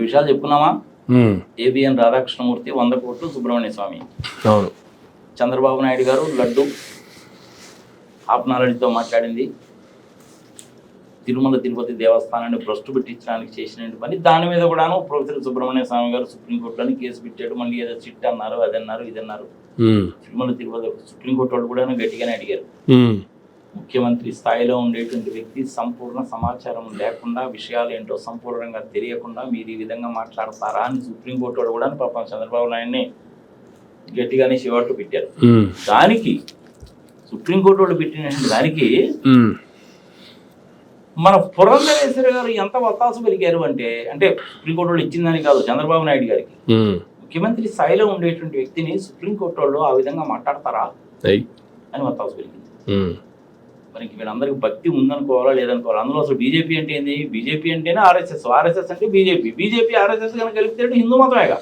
విషయాలు చెప్పుకున్నామా? ఏబిఎన్ రాధాకృష్ణమూర్తి 100 కోట్లు సుబ్రహ్మణ్య స్వామి, అవును. చంద్రబాబు నాయుడు గారు లడ్డు ఆప్నాలతో మాట్లాడింది, తిరుమల తిరుపతి దేవస్థానాన్ని భ్రష్టు పెట్టించడానికి చేసిన పని. దాని మీద కూడాను ప్రొఫెసర్ సుబ్రహ్మణ్య స్వామి గారు సుప్రీంకోర్టులోని కేసు పెట్టాడు. మళ్ళీ ఏదో చిట్ అన్నారు, అది అన్నారు, ఇది అన్నారు. తిరుమల తిరుపతి సుప్రీంకోర్టు వాళ్ళు కూడా గట్టిగానే అడిగారు. ముఖ్యమంత్రి స్థాయిలో ఉండేటువంటి వ్యక్తి సంపూర్ణ సమాచారం లేకుండా, విషయాలు ఏంటో సంపూర్ణంగా తెలియకుండా మీరు ఈ విధంగా మాట్లాడతారా అని సుప్రీంకోర్టు వాళ్ళు కూడా పాపం చంద్రబాబు నాయుడిని గట్టిగానే శివాట్లు పెట్టారు. దానికి సుప్రీంకోర్టు వాళ్ళు పెట్టిన దానికి మన పురంధరేశ్వరి గారు ఎంత వత్తాసు పలికారు అంటే సుప్రీంకోర్టు వాళ్ళు ఇచ్చిందని కాదు, చంద్రబాబు నాయుడు గారికి ముఖ్యమంత్రి స్థాయిలో ఉండేటువంటి వ్యక్తిని సుప్రీంకోర్టు వాళ్ళు ఆ విధంగా మాట్లాడతారా అని వత్తాసు పలికింది. మరి వీళ్ళందరికీ భక్తి ఉందనుకోవాలా లేదనుకోవాలా? అందులో అసలు బీజేపీ అంటే ఏంది? బీజేపీ అంటేనే ఆర్ఎస్ఎస్, ఆర్ఎస్ఎస్ అంటే బీజేపీ ఆర్ఎస్ఎస్ కనుక కలిపితే హిందూ మతమేగా.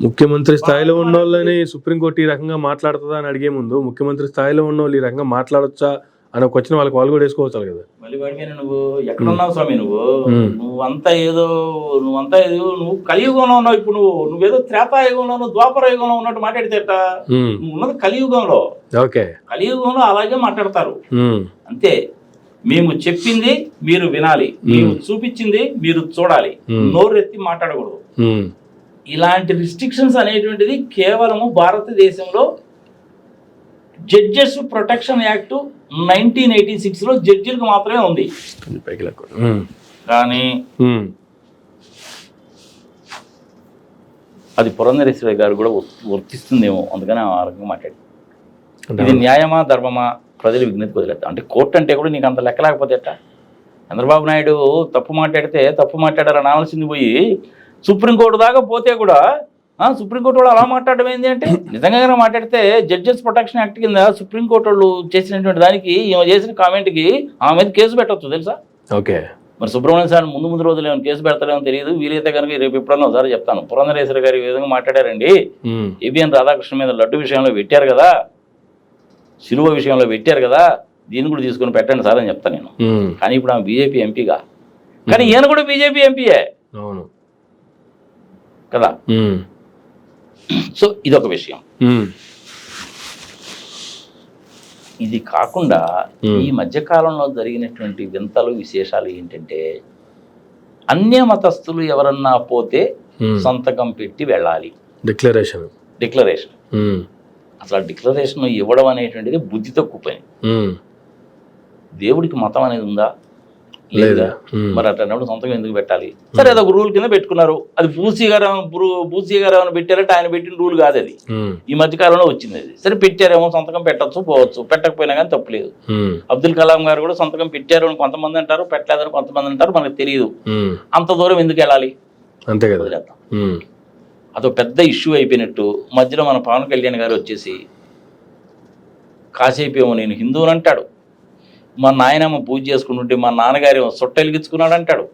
ముఖ్యమంత్రి స్థాయిలో ఉన్న వాళ్ళని సుప్రీంకోర్టు ఈ రకంగా మాట్లాడుతుందా అని అడిగే ముందు ముఖ్యమంత్రి స్థాయిలో ఉన్న వాళ్ళు ఈ రకంగా మాట్లాడొచ్చా అని ఒక వచ్చిన వాళ్ళకి వాళ్ళు కూడా వేసుకోవచ్చు కదా. మళ్ళీ వాడికైనా నువ్వు ఎక్కడున్నావు స్వామి? నువ్వంతా ఏదో నువ్వు కలియుగంలో ఉన్నావు. ఇప్పుడు నువ్వేదో త్రేతాయుగంలో ద్వాపర యుగంలో ఉన్నట్టు మాట్లాడితేట. నువ్వు ఉన్నది కలియుగంలో. కలియుగంలో అలాగే మాట్లాడతారు అంతే. మేము చెప్పింది మీరు వినాలి, మేము చూపించింది మీరు చూడాలి, నోరెత్తి మాట్లాడకూడదు. ఇలాంటి రిస్ట్రిక్షన్స్ అనేటువంటిది కేవలము భారతదేశంలో జడ్జెస్ ప్రొటెక్షన్ యాక్ట్ 1986లో జడ్జిలకు మాత్రమే ఉంది. కానీ అది పురంధరేశ్వరి గారు కూడా వర్తిస్తుందేమో, అందుకని ఆ రకంగా మాట్లాడి. ఇది న్యాయమా ధర్మమా ప్రజలు విజ్ఞతకు వదిలేస్తాం. అంటే కోర్టు అంటే కూడా నీకు అంత లెక్క లేకపోతే ఎట్టా? చంద్రబాబు నాయుడు తప్పు మాట్లాడితే తప్పు మాట్లాడారని అనాల్సింది పోయి సుప్రీంకోర్టు దాకా పోతే కూడా సుప్రీంకోర్టు వాళ్ళు అలా మాట్లాడడం ఏంటి అంటే, నిజంగా మాట్లాడితే జడ్జెస్ ప్రొటెక్షన్ యాక్ట్ కింద సుప్రీంకోర్టు వాళ్ళు చేసినటువంటి దానికి ఈమె చేసిన కామెంట్కి ఆమె మీద కేసు పెట్టవచ్చు తెలుసా? ఓకే. మరి సుబ్రహ్మణ్యం సార్ ముందు రోజులు ఏమైనా కేసు పెడతారేమో తెలియదు. వీలైతే కనుక రేపు ఎప్పుడన్నా ఒకసారి చెప్తాను. పురంధరేశ్వరి గారు ఈ విధంగా మాట్లాడారండి, ఏబిఎన్ రాధాకృష్ణ మీద లడ్డు విషయంలో పెట్టారు కదా, శిలువ విషయంలో పెట్టారు కదా, దీన్ని కూడా తీసుకుని పెట్టండి సార్ అని చెప్తాను నేను. కానీ ఇప్పుడు ఆమె బీజేపీ ఎంపీగా, కానీ ఈయన కూడా బీజేపీ ఎంపీయే కదా. సో ఇదొక విషయం. ఇది కాకుండా ఈ మధ్యకాలంలో జరిగినటువంటి వింతలు విశేషాలు ఏంటంటే, అన్య మతస్థులు ఎవరన్నా పోతే సంతకం పెట్టి వెళ్ళాలి. డిక్లరేషన్ అసలు డిక్లరేషన్ ఇవ్వడం అనేటువంటిది బుద్ధి తక్కువ పని. దేవుడికి మతం అనేది ఉందా లేదా? మరి అట్లన్నప్పుడు సొంతంగా ఎందుకు పెట్టాలి? సరే, అదొక రూల్ కింద పెట్టుకున్నారు. అది బూసీ గారు ఏమైనా పెట్టారంటే ఆయన పెట్టిన రూల్ కాదు అది, ఈ మధ్య కాలంలో వచ్చింది అది. సరే పెట్టారేమో, సంతకం పెట్టచ్చు పోవచ్చు, పెట్టకపోయినా కానీ తప్పులేదు. అబ్దుల్ కలాం గారు కూడా సంతకం పెట్టారు అని కొంతమంది అంటారు, పెట్టలేదని కొంతమంది అంటారు, మనకు తెలియదు. అంత దూరం ఎందుకు వెళ్ళాలి? అంతే కదా. అదో పెద్ద ఇష్యూ అయిపోయినట్టు మధ్యలో మన పవన్ కళ్యాణ్ గారు వచ్చేసి కాసేపు ఏమో నేను హిందువుని అంటాడు, మా నాయనమ్మ పూజ చేసుకుంటుంటే మా నాన్నగారు ఏమో సొట్ట వెలిగించుకున్నాడు అంటాడు,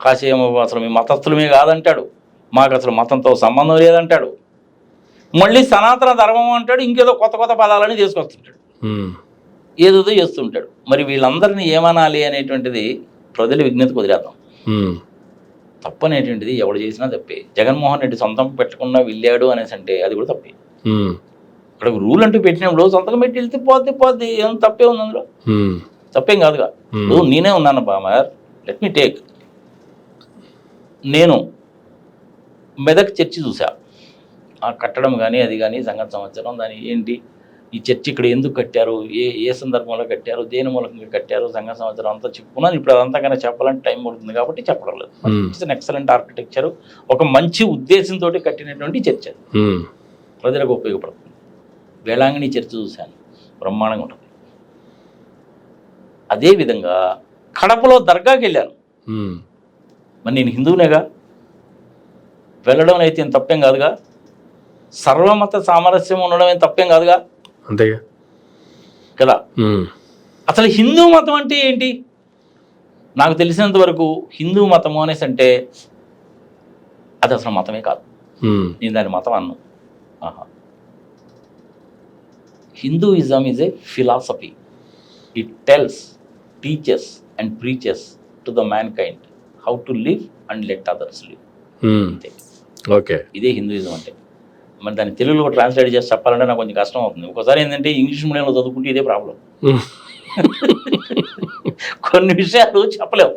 కాసేమో అసలు మీ మతస్థులమే కాదంటాడు, మాకు అసలు మతంతో సంబంధం లేదంటాడు, మళ్ళీ సనాతన ధర్మం అంటాడు, ఇంకేదో కొత్త కొత్త పదాలని తీసుకొస్తుంటాడు, ఏదో చేస్తుంటాడు. మరి వీళ్ళందరినీ ఏమనాలి అనేటువంటిది ప్రజలు విజ్ఞతకు వదిలేద్దాం. తప్పు అనేటువంటిది ఎవడు చేసినా తప్పే. జగన్మోహన్ రెడ్డి సొంతం పెట్టకుండా వెళ్ళాడు అనేసి అంటే అది కూడా తప్పే. ఇక్కడ రూల్ అంటూ పెట్టినప్పుడు సంతకం పెట్టి వెళ్తే పోద్ది, ఏం తప్పే ఉంది అందులో? తప్పేం కాదుగా. నేనే ఉన్నాను బామర్, లెట్ మీ టేక్. నేను మెదక్ చర్చి చూసా, ఆ కట్టడం కానీ అది కానీ సంగతి సంవత్సరం దాని ఏంటి, ఈ చర్చి ఇక్కడ ఎందుకు కట్టారు, ఏ సందర్భంలో కట్టారు, దేని మూలకంగా కట్టారు, సంఘ సంవత్సరం అంతా చెప్పుకున్నాను. ఇప్పుడు అదంతా కానీ చెప్పాలంటే టైం పడుతుంది కాబట్టి చెప్పడం లేదు. ఇట్స్ అన్ ఎక్సలెంట్ ఆర్కిటెక్చర్, ఒక మంచి ఉద్దేశంతో కట్టినటువంటి చర్చ్ అది, ప్రజలకు ఉపయోగపడుతుంది. వేళాంగిణి చర్చ్ చూశాను, బ్రహ్మాండంగా ఉంటుంది. అదేవిధంగా కడపలో దర్గాకి వెళ్ళాను. మరి నేను హిందువునేగా, వెళ్ళడం అయితే ఏం తప్పేం కాదుగా, సర్వమత సామరస్యం ఉండడం ఏం తప్పేం కాదుగా, అంతేగా కదా. అసలు హిందూ మతం అంటే ఏంటి? నాకు తెలిసినంత వరకు హిందూ మతము అనేసి అంటే అది అసలు మతమే కాదు. నేను దాని మతం అన్ను. Hinduism is a philosophy. It tells, teaches and preaches to the mankind how to live and let others live. అంతే. ఓకే. ఇదే హిందూయిజం అంటే. మరి దాన్ని తెలుగులో ట్రాన్స్లేట్ చేసి చెప్పాలంటే నాకు కొంచెం కష్టం అవుతుంది. ఒకసారి ఏంటంటే ఇంగ్లీష్ మీడియంలో చదువుకుంటే ఇదే ప్రాబ్లం. కొన్ని విషయాలు చెప్పలేము.